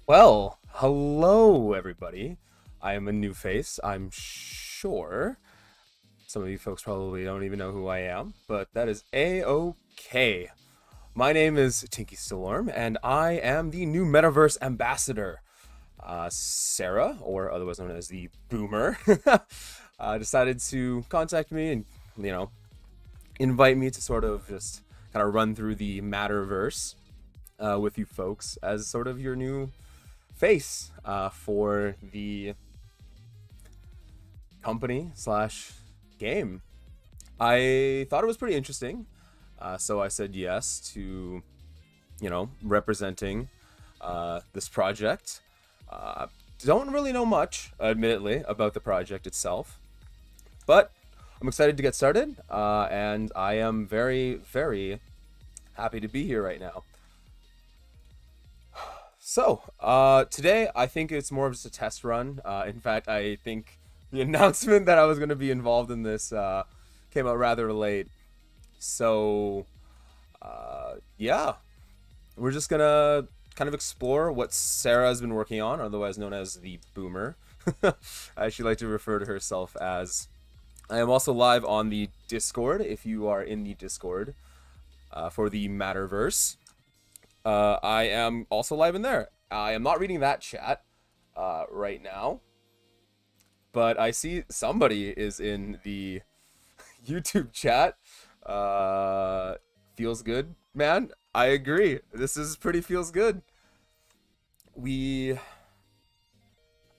Well, hello everybody. I am a new face, I'm sure. Some of you folks probably don't even know who I am, but that is A-OK. My name is Tinky Storm, and I am the new Metaverse ambassador. Sarah, or otherwise known as the Boomer, decided to contact me and, you know, invite me to sort of just kind of run through the Matterverse with you folks as sort of your new face for the company slash game. I thought it was pretty interesting, so I said yes to, representing this project. Uh, don't really know much, admittedly, about the project itself, but I'm excited to get started, and I am very, very happy to be here right now. So, today I think it's more of just a test run. In fact, I think the announcement that I was going to be involved in this came out rather late. So, yeah, we're just gonna kind of explore what Sarah has been working on, otherwise known as the Boomer. As she likes to refer to herself as. I am also live on the Discord if you are in the Discord for the Matterverse. I am also live in there. I am not reading that chat right now, but I see somebody is in the YouTube chat. Feels good, man. I agree. This is pretty feels good. We.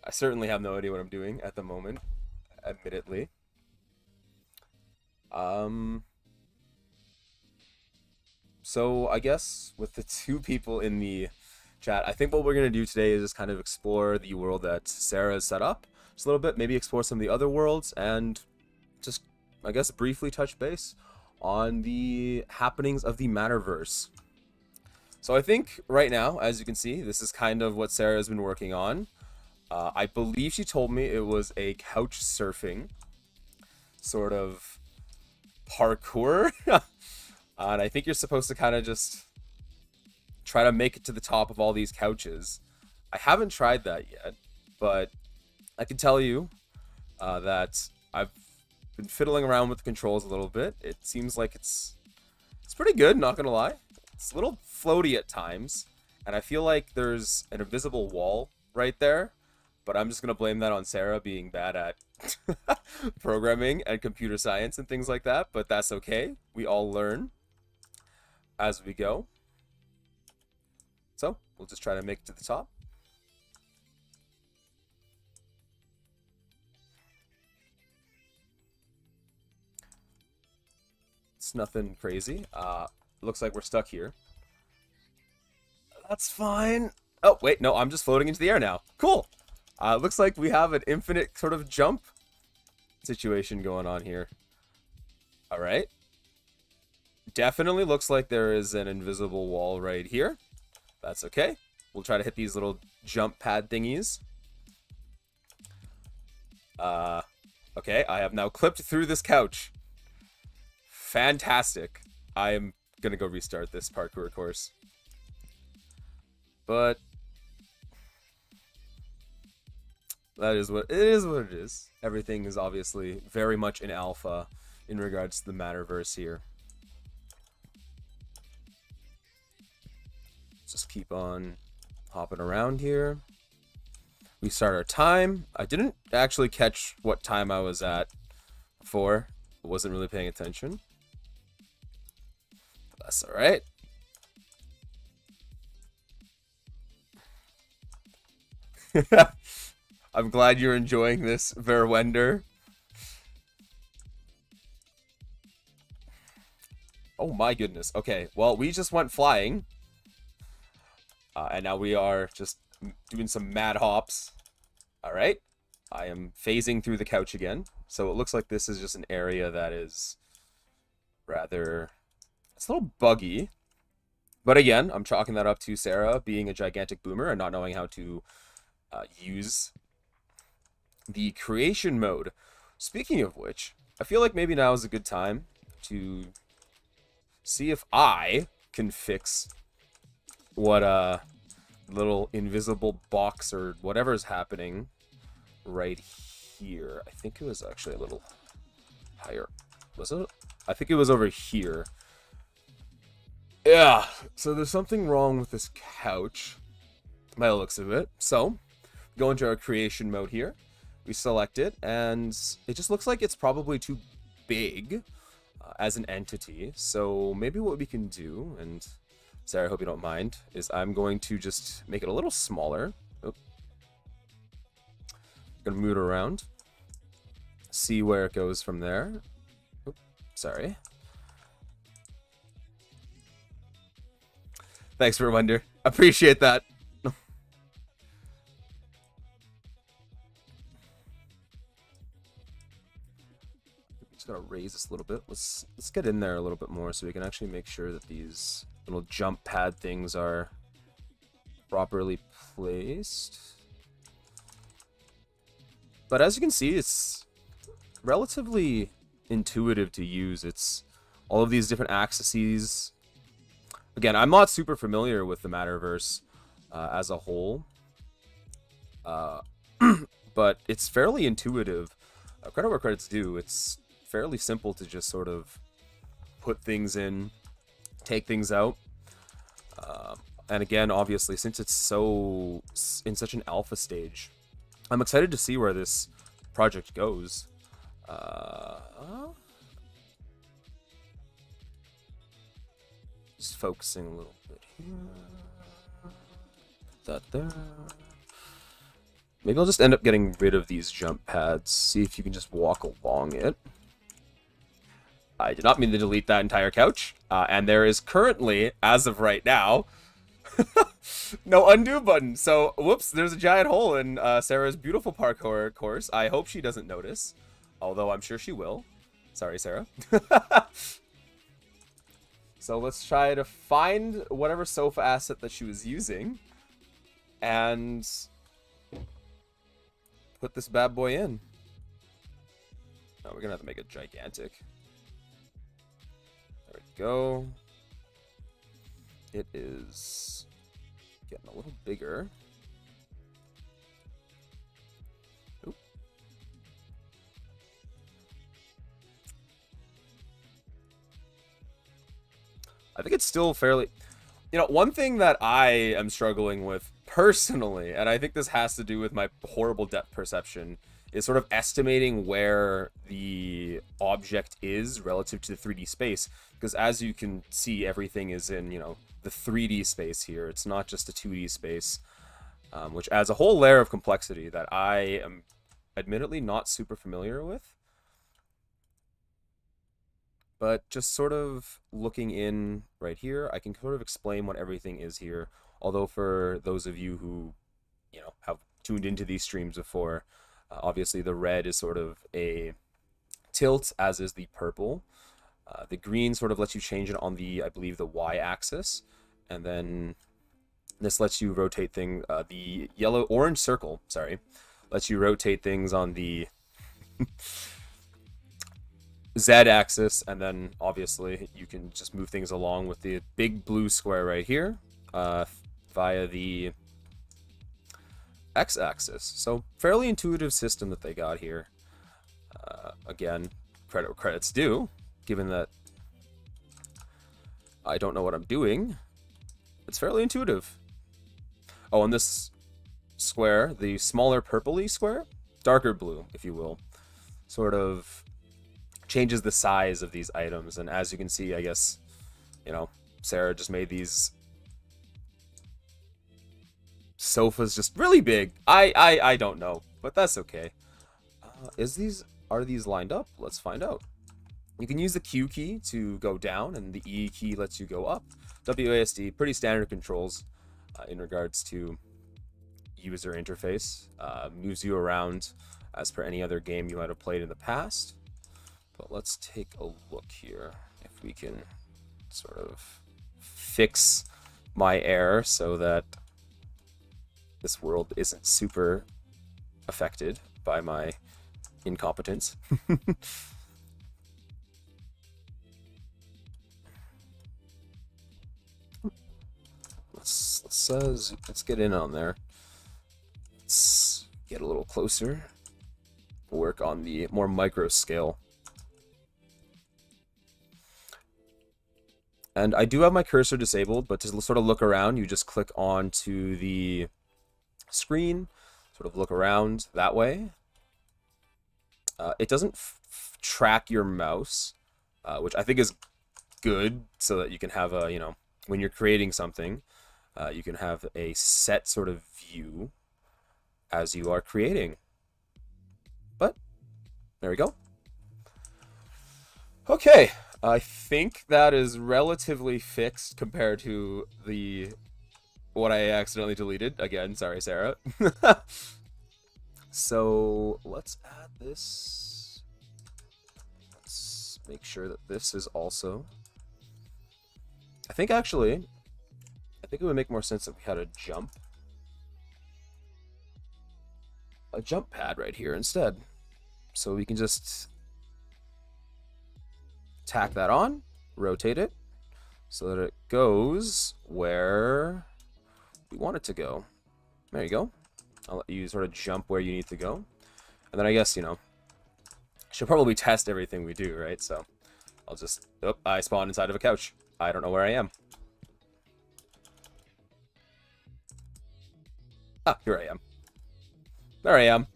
I certainly have no idea what I'm doing at the moment, admittedly. Um, so I guess with the two people in the chat, I think what we're gonna do today is just kind of explore the world that Sarah has set up just a little bit, maybe explore some of the other worlds, and just I guess briefly touch base on the happenings of the Matterverse. So I think right now, as you can see, this is kind of what Sarah has been working on. I believe she told me it was a couch surfing sort of parkour. And I think you're supposed to kind of just try to make it to the top of all these couches. I haven't tried that yet, but I can tell you that I've been fiddling around with the controls a little bit. It seems like it's pretty good, not gonna lie. It's a little floaty at times, and I feel like there's an invisible wall right there, but I'm just gonna blame that on Sarah being bad at programming and computer science and things like that, but that's okay. We all learn as we go. So we'll just try to make it to the top. It's nothing crazy. Looks like we're stuck here. That's fine. Oh, wait, no, I'm just floating into the air now. Cool. Looks like we have an infinite sort of jump situation going on here. All right. Definitely looks like there is an invisible wall right here. That's okay. We'll try to hit these little jump pad thingies. Okay, I have now clipped through this couch. Fantastic. I am gonna go restart this parkour course. But that is what it is. What it is. Everything is obviously very much in alpha in regards to the Matterverse here. Just keep on hopping around here. We start our time. I didn't actually catch what time I was at before. I wasn't really paying attention. That's all right. I'm glad you're enjoying this, Verwender. Oh my goodness. Okay, well, we just went flying. And now we are just doing some mad hops. All right. I am phasing through the couch again. So it looks like this is just an area that is rather... It's a little buggy. But again, I'm chalking that up to Sarah being a gigantic boomer and not knowing how to use the creation mode. Speaking of which, I feel like maybe now is a good time to see if I can fix what little invisible box or whatever's happening right here. I think it was actually a little higher. Was it? I think it was over here. Yeah, so there's something wrong with this couch by the looks of it. So, go into our creation mode here. We select it, and it just looks like it's probably too big as an entity. So maybe what we can do, and Sarah, I hope you don't mind, is I'm going to just make it a little smaller. Oop. Gonna move it around. See where it goes from there. Oop, sorry. Thanks for reminder. Appreciate that. Just gotta raise this a little bit. Let's get in there a little bit more so we can actually make sure that these little jump pad things are properly placed. But as you can see, it's relatively intuitive to use. It's all of these different axes. Again, I'm not super familiar with the Matterverse as a whole, but it's fairly intuitive. Credit where credit's due. It's fairly simple to just sort of put things in, take things out. And again, obviously, since it's so in such an alpha stage, I'm excited to see where this project goes. Just focusing a little bit here. Put that there. Maybe I'll just end up getting rid of these jump pads. See if you can just walk along it. I did not mean to delete that entire couch. And there is currently, as of right now, no undo button. So, whoops, there's a giant hole in Sarah's beautiful parkour course. I hope she doesn't notice. Although I'm sure she will. Sorry, Sarah. So let's try to find whatever sofa asset that she was using. And put this bad boy in. Oh, we're gonna have to make it gigantic. There we go. It is getting a little bigger. Oop. I think it's still fairly... You know, one thing that I am struggling with personally, and I think this has to do with my horrible depth perception, is sort of estimating where the object is relative to the 3D space. Because as you can see, everything is in, you know, the 3D space here. It's not just a 2D space, which adds a whole layer of complexity that I am admittedly not super familiar with. But just sort of looking in right here, I can sort of explain what everything is here. Although for those of you who, you know, have tuned into these streams before, obviously the red is sort of a tilt, as is the purple. The green sort of lets you change it on the, I believe, the y-axis. And then this lets you rotate things, the orange circle, sorry, lets you rotate things on the z-axis, and then obviously you can just move things along with the big blue square right here via the x-axis. So fairly intuitive system that they got here. Again, credit where credit's due, given that I don't know what I'm doing. It's fairly intuitive. Oh, and this square, the smaller purpley square, darker blue, if you will, sort of changes the size of these items. And as you can see, I guess, you know, Sarah just made these sofas just really big. I don't know, but that's okay. Are these lined up? Let's find out. You can use the Q key to go down, and the E key lets you go up. WASD, pretty standard controls in regards to user interface. Moves you around as per any other game you might have played in the past. But let's take a look here if we can sort of fix my error so that this world isn't super affected by my incompetence. let's get in on there. Let's get a little closer. Work on the more micro scale. And I do have my cursor disabled, but to sort of look around, you just click onto the screen, sort of look around that way. It doesn't track your mouse, which I think is good, so that you can have a, when you're creating something, you can have a set sort of view as you are creating. But there we go. Okay, I think that is relatively fixed compared to what I accidentally deleted. Again, sorry, Sarah. So let's add this. Let's make sure that this is also. I think it would make more sense if we had a jump pad right here instead. So we can just tack that on, rotate it, so that it goes where we want it to go. There you go. I'll let you sort of jump where you need to go. And then I guess, should probably test everything we do, right? So I'll just, I spawned inside of a couch. I don't know where I am. Ah, here I am. There I am.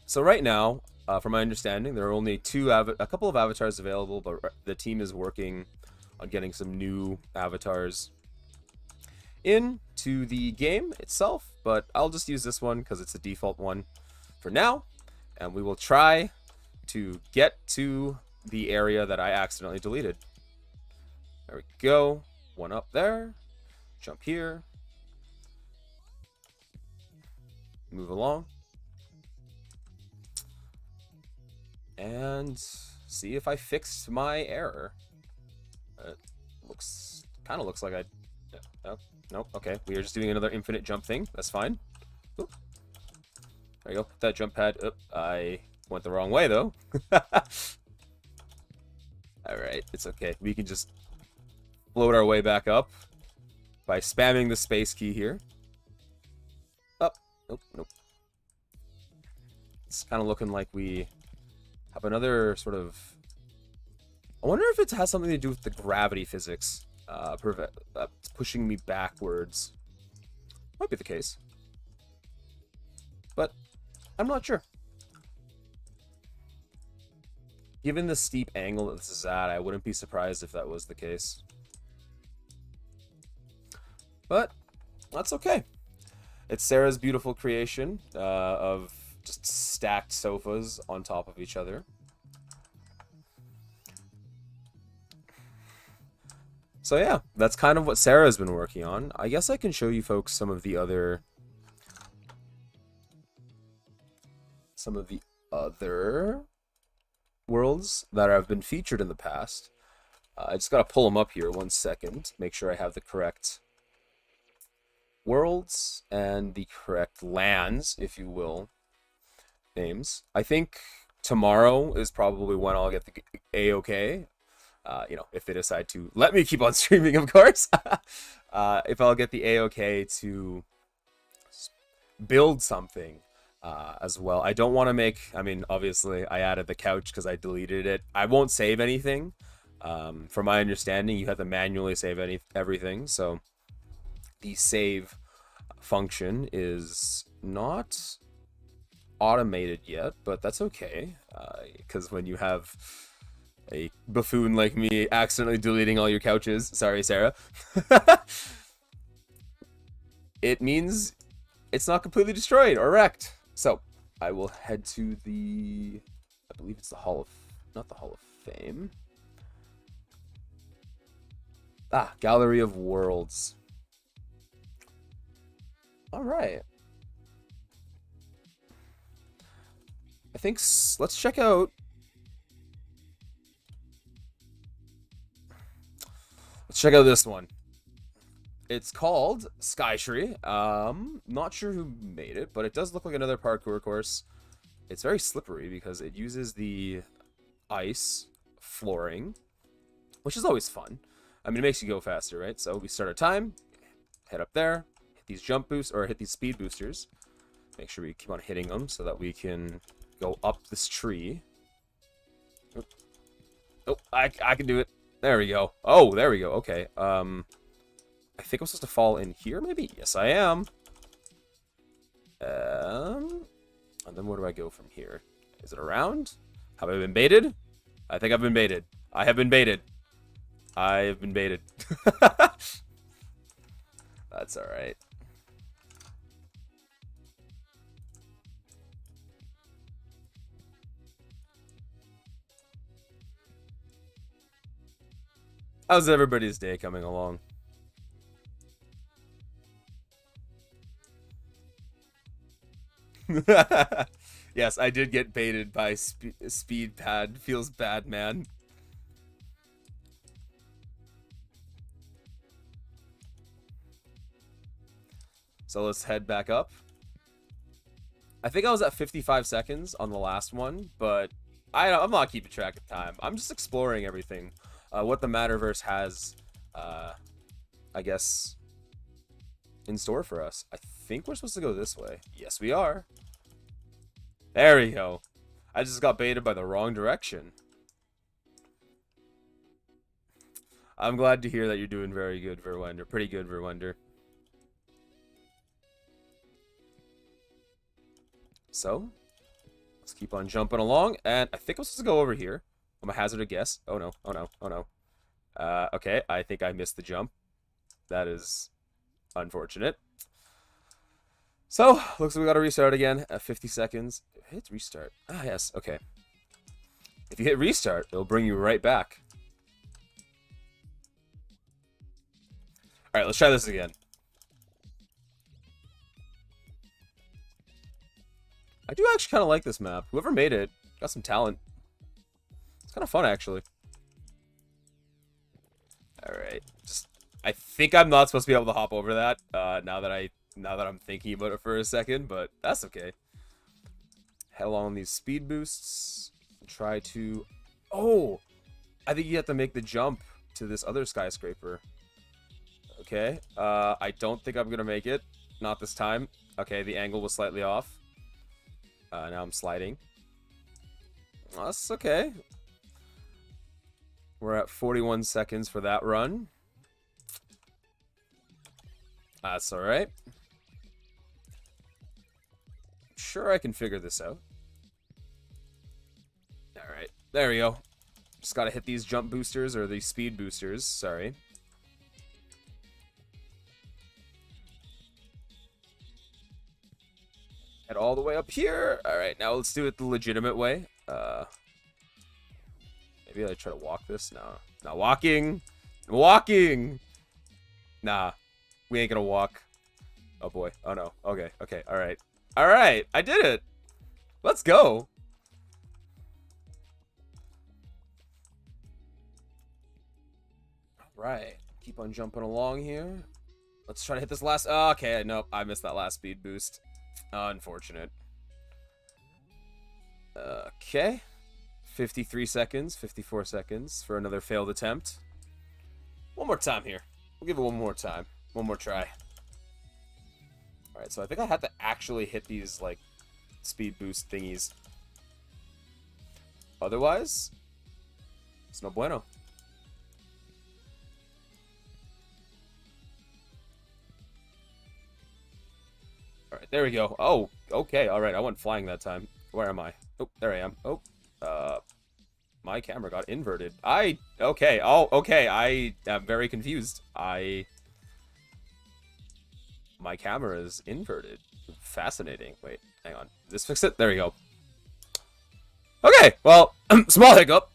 So right now, from my understanding, there are only a couple of avatars available, but the team is working on getting some new avatars into the game itself. But I'll just use this one because it's the default one for now, and we will try to get to the area that I accidentally deleted. There we go. One up there. Jump here. Move along. And see if I fixed my error. It kind of looks like I... Oh, nope, okay. We are just doing another infinite jump thing. That's fine. Oop. There you go. That jump pad. Oop, I went the wrong way, though. Alright, it's okay. We can just float our way back up by spamming the space key here. Up. Nope, nope. It's kind of looking like we have another sort of... I wonder if it has something to do with the gravity physics. Pushing me backwards. Might be the case. But I'm not sure. Given the steep angle that this is at, I wouldn't be surprised if that was the case. But that's okay. It's Sarah's beautiful creation of just stacked sofas on top of each other. So yeah, that's kind of what Sarah's been working on. I guess I can show you folks some of the other worlds that have been featured in the past. I just gotta pull them up here 1 second, make sure I have the correct worlds and the correct lands, if you will, names. I think tomorrow is probably when I'll get the A-OK. If they decide to let me keep on streaming, of course. If I'll get the A-OK to build something as well. I don't want to make, obviously I added the couch because I deleted it. I won't save anything. From my understanding, you have to manually save everything. So the save function is not automated yet, but that's okay. Because when you have a buffoon like me accidentally deleting all your couches, sorry Sarah, it means it's not completely destroyed or wrecked. So I will head to I believe it's not the Hall of Fame. Gallery of Worlds. All right. I think let's check out. Let's check out this one. It's called Skyshary. Not sure who made it, but it does look like another parkour course. It's very slippery because it uses the ice flooring, which is always fun. I mean, it makes you go faster, right? So we start our time, head up there, hit these jump boosts, or hit these speed boosters. Make sure we keep on hitting them so that we can go up this tree. Oh, I can do it. There we go. Oh, there we go. Okay. I think I'm supposed to fall in here, maybe? Yes, I am. And then where do I go from here? Is it around? Have I been baited? I think I've been baited. I have been baited. I have been baited. That's alright. How's everybody's day coming along? Yes, I did get baited by speed pad. Feels bad, man. So let's head back up. I think I was at 55 seconds on the last one, but I'm not keeping track of time. I'm just exploring everything. What the Matterverse has, I guess, in store for us. I think we're supposed to go this way. Yes, we are. There we go. I just got baited by the wrong direction. I'm glad to hear that you're doing very good, Verwender. Pretty good, Verwender. So, let's keep on jumping along. And I think I'm supposed to go over here. I'm a hazard a guess. Oh no, oh no, oh no. Okay, I think I missed the jump. That is unfortunate. So, looks like we gotta restart again at 50 seconds. Hit restart. Ah, yes, okay. If you hit restart, it'll bring you right back. Alright, let's try this again. I do actually kind of like this map. Whoever made it got some talent. It's kind of fun, actually. Alright, just... I think I'm not supposed to be able to hop over that, now that I'm thinking about it for a second, but that's okay. Head along these speed boosts. Try to... Oh! I think you have to make the jump to this other skyscraper. Okay. I don't think I'm gonna make it. Not this time. Okay, the angle was slightly off. Now I'm sliding. Oh, that's okay. We're at 41 seconds for that run. That's alright. Sure, I can figure this out. Alright, there we go. Just gotta hit these jump boosters, or these speed boosters, sorry. Head all the way up here. Alright, now let's do it the legitimate way. Maybe I try to walk this? No. Not walking! Walking! Nah. We ain't gonna walk. Oh boy. Oh no. Okay. Okay. Alright. Alright. I did it! Let's go! Alright. Keep on jumping along here. Let's try to hit this last... Oh, okay. Nope. I missed that last speed boost. Unfortunate. Okay. 53 seconds. 54 seconds for another failed attempt. One more time here. We'll give it one more time. One more try. Alright, so I think I have to actually hit these, like, speed boost thingies. Otherwise, it's no bueno. Alright, there we go. Oh, okay, alright, I went flying that time. Where am I? Oh, there I am. Oh, my camera got inverted. Okay, oh, okay, I am very confused. My camera is inverted. Fascinating. Wait, hang on. Just fix it? There we go. Okay, well, small hiccup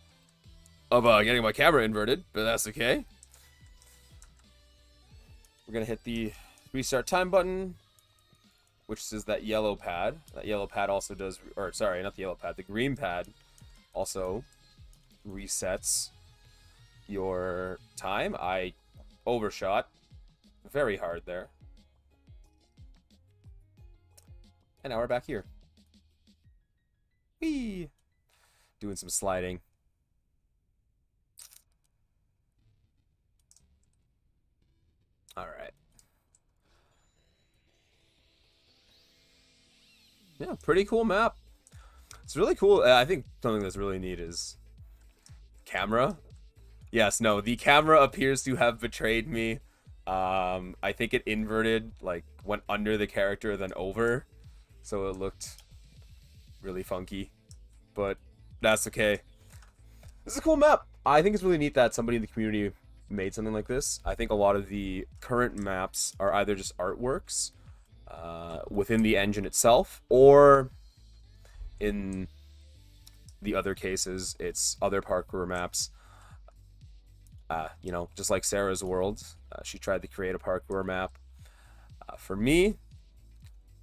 of getting my camera inverted, but that's okay. We're gonna hit the restart time button, which is that yellow pad. That yellow pad also does, or sorry, not the yellow pad, the green pad also resets your time. I overshot very hard there. And now we're back here. Whee! Doing some sliding. Yeah, pretty cool map. It's really cool. I think something that's really neat is camera. Yes, no, the camera appears to have betrayed me. I think it inverted, like went under the character then over, so it looked really funky. But that's okay. This is a cool map. I think it's really neat that somebody in the community made something like this. I think a lot of the current maps are either just artworks within the engine itself, or in the other cases, it's other parkour maps. You know, just like Sarah's world, she tried to create a parkour map. For me,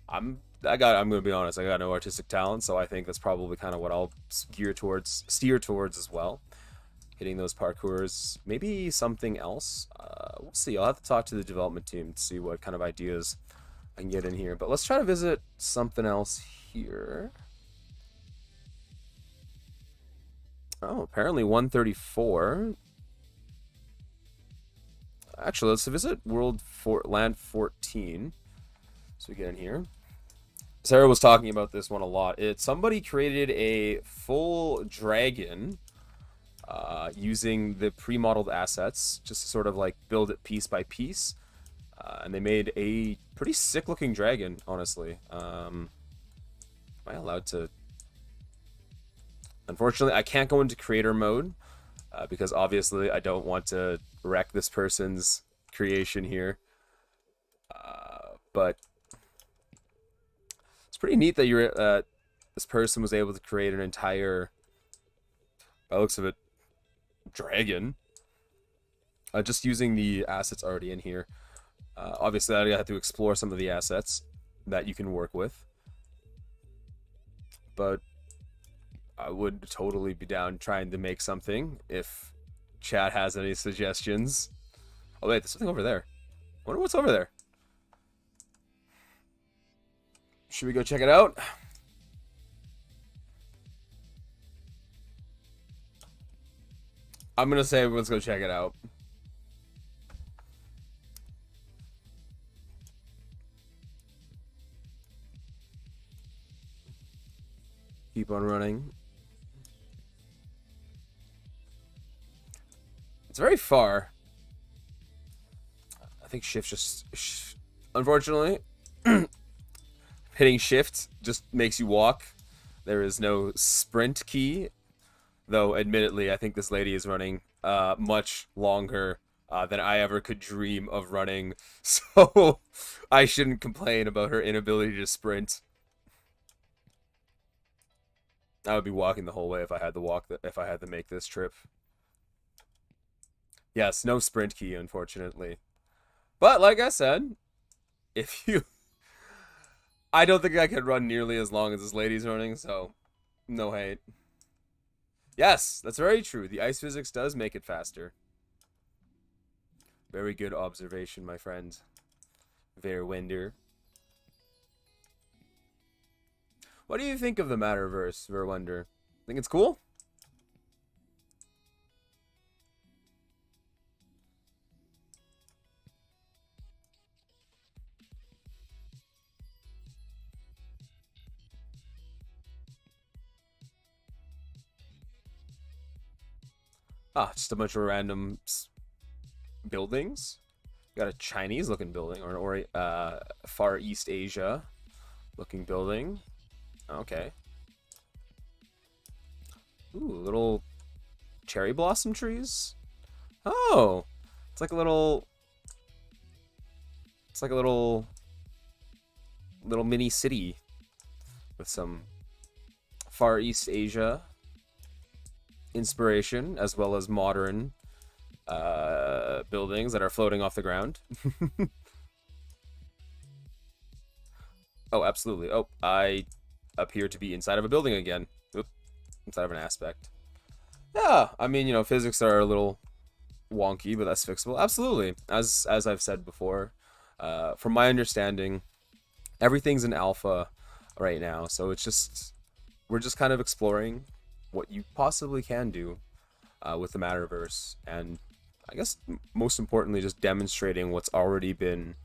I'm gonna be honest, I got no artistic talent, so I think that's probably kind of what I'll steer towards as well. Hitting those parkours, maybe something else. We'll see. I'll have to talk to the development team to see what kind of ideas I can get in here. But let's try to visit something else here. Oh, apparently 134. Actually, let's visit Land 14. So we get in here. Sarah was talking about this one a lot. Somebody created a full dragon using the pre-modeled assets, just to sort of like build it piece by piece. And they made a pretty sick-looking dragon, honestly. Am I allowed to? Unfortunately, I can't go into creator mode because obviously I don't want to wreck this person's creation here. But it's pretty neat that this person was able to create an entire, by the looks of it, dragon. Just using the assets already in here. Obviously, I have to explore some of the assets that you can work with. But I would totally be down trying to make something if chat has any suggestions. Oh wait, there's something over there. I wonder what's over there. Should we go check it out? I'm gonna say let's go check it out. Keep on running. It's very far. I think shift just... Unfortunately, hitting shift just makes you walk. There is no sprint key. Though, admittedly, I think this lady is running much longer than I ever could dream of running. So, I shouldn't complain about her inability to sprint. I would be walking the whole way if I had to make this trip. Yes, no sprint key, unfortunately. But like I said, I don't think I could run nearly as long as this lady's running, so no hate. Yes, that's very true. The ice physics does make it faster. Very good observation, my friend. Verwinder. What do you think of the Matterverse, Verwinder? Think it's cool? Just a bunch of random buildings. Got a Chinese-looking building, or Far East Asia-looking building. Okay. Ooh, little cherry blossom trees. Oh, it's like a little. It's like a little mini city with some Far East Asia inspiration, as well as modern buildings that are floating off the ground. Oh, absolutely. Oh, I appear to be inside of a building again. Oop, inside of an aspect. Yeah, I mean, you know, physics are a little wonky, but that's fixable. Absolutely. As I've said before, from my understanding, everything's in alpha right now, so we're just kind of exploring what you possibly can do with the Matterverse, and I guess most importantly, just demonstrating what's already been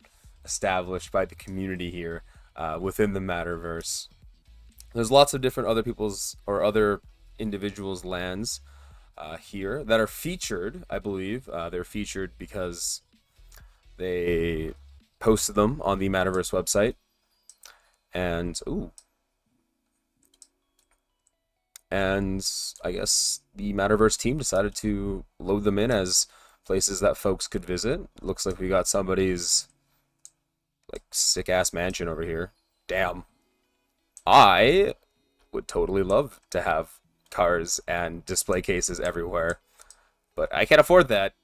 established by the community here within the Matterverse. There's lots of different other people's or other individuals' lands here that are featured, I believe. They're featured because they posted them on the Matterverse website. And, ooh. And I guess the Matterverse team decided to load them in as places that folks could visit. Looks like we got somebody's, like, sick-ass mansion over here. Damn. I would totally love to have cars and display cases everywhere, but I can't afford that,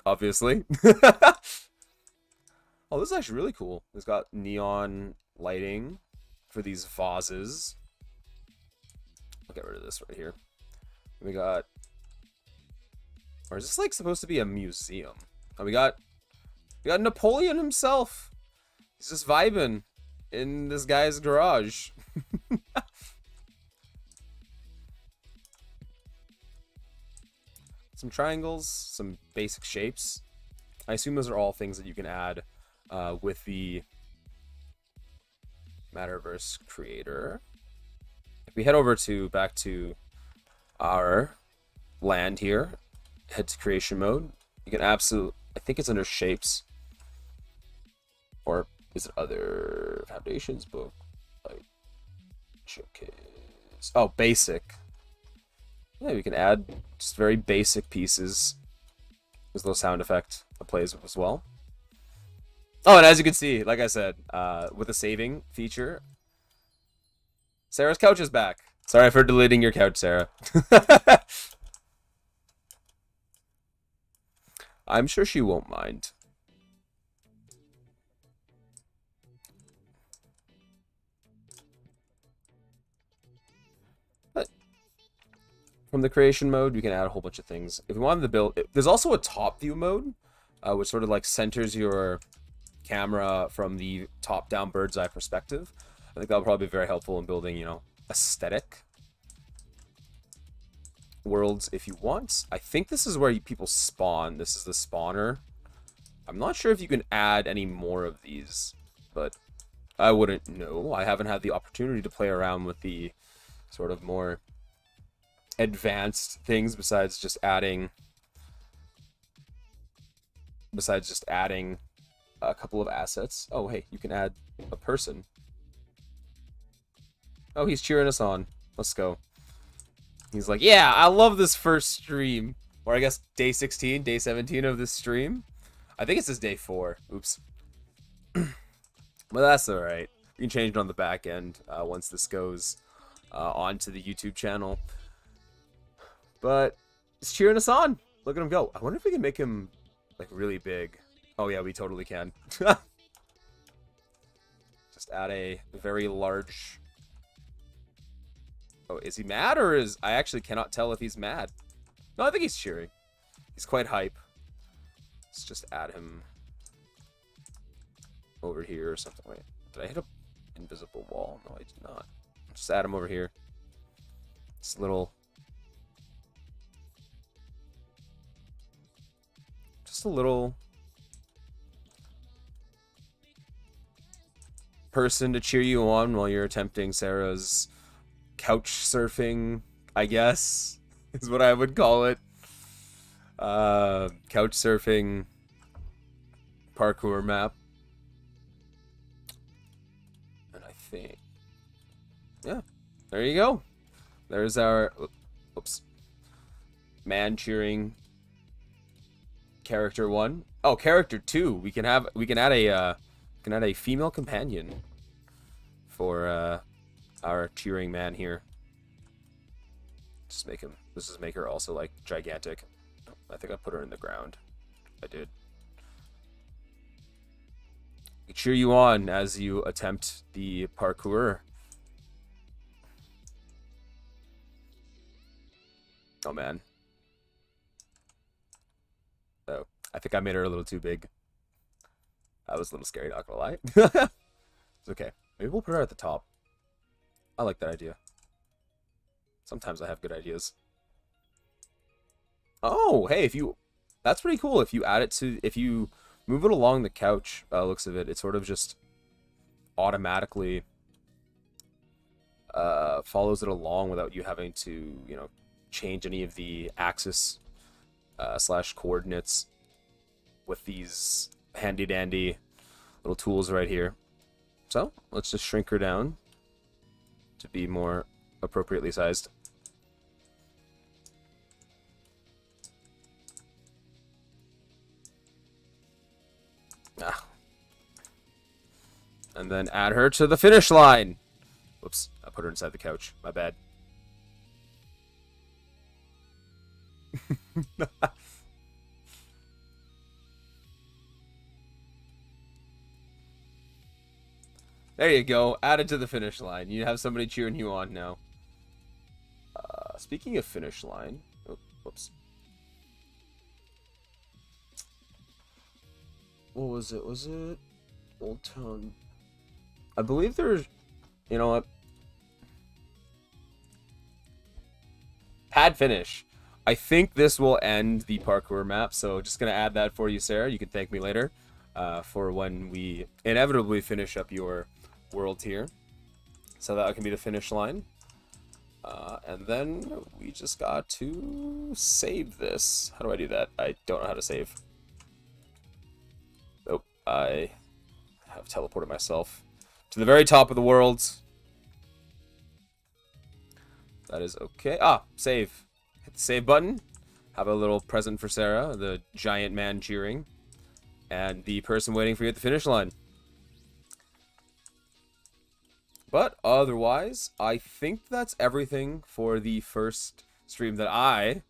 obviously. Oh, this is actually really cool. It's got neon lighting for these vases. I'll get rid of this right here. We got, or is this like supposed to be a museum? Oh, we got Napoleon himself. He's just vibing in this guy's garage. Some triangles, some basic shapes. I assume those are all things that you can add with the Matterverse creator. If we head over to back to our land here, head to creation mode, you can absolutely, I think it's under shapes, or is it other foundations book? Like showcase. Oh, basic. Yeah, we can add just very basic pieces. There's a little sound effect that plays as well. Oh, and as you can see, like I said, with the saving feature, Sarah's couch is back. Sorry for deleting your couch, Sarah. I'm sure she won't mind. But from the creation mode, we can add a whole bunch of things. If we wanted to build, there's also a top view mode, which sort of like centers your camera from the top-down bird's eye perspective. I think that'll probably be very helpful in building, you know, aesthetic worlds if you want. I think this is where people spawn. This is the spawner. I'm not sure if you can add any more of these, but I wouldn't know. I haven't had the opportunity to play around with the sort of more advanced things besides just adding a couple of assets. Oh, hey, you can add a person. Oh, he's cheering us on. Let's go. He's like, yeah, I love this first stream. Or I guess day 16, day 17 of this stream. I think it says day 4. Oops. But that's alright. We can change it on the back end once this goes onto the YouTube channel. But he's cheering us on. Look at him go. I wonder if we can make him like really big. Oh yeah, we totally can. Just add a very large... Oh, is he mad or is... I actually cannot tell if he's mad. No, I think he's cheering. He's quite hype. Let's just add him over here or something. Wait, did I hit an invisible wall? No, I did not. Just add him over here. This little... Just a little... person to cheer you on while you're attempting Sarah's couch surfing, I guess, is what I would call it. Couch surfing parkour map. And I think, yeah, there you go. There's our, oops, man cheering character 1. Oh, character 2. We can add a female companion for our cheering man here. Just make her also like gigantic. I think I put her in the ground. I did. We cheer you on as you attempt the parkour. Oh man. Oh, I think I made her a little too big. That was a little scary, not gonna lie. It's okay. Maybe we'll put her at the top. I like that idea. Sometimes I have good ideas. Oh, hey, that's pretty cool. If you move it along the couch, looks of it, it sort of just automatically follows it along without you having to, change any of the axis slash coordinates with these handy dandy little tools right here. So let's just shrink her down to be more appropriately sized. And then add her to the finish line. Whoops, I put her inside the couch. My bad. There you go. Added to the finish line. You have somebody cheering you on now. Speaking of finish line. Oh, whoops. What was it? Was it Old Town? I believe there's... You know what? Pad finish. I think this will end the parkour map, so just going to add that for you, Sarah. You can thank me later for when we inevitably finish up your world here. So that can be the finish line. And then we just got to save this. How do I do that? I don't know how to save. Nope. I have teleported myself to the very top of the world. That is okay. Save. Hit the save button. Have a little present for Sarah, the giant man cheering, and the person waiting for you at the finish line. But otherwise, I think that's everything for the first stream that I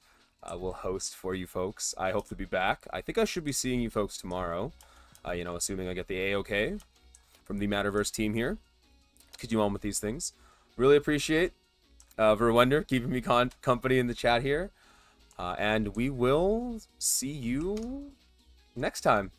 will host for you folks. I hope to be back. I think I should be seeing you folks tomorrow, assuming I get the A-OK from the Matterverse team here to continue on with these things. Really appreciate Verwender keeping me company in the chat here. And we will see you next time.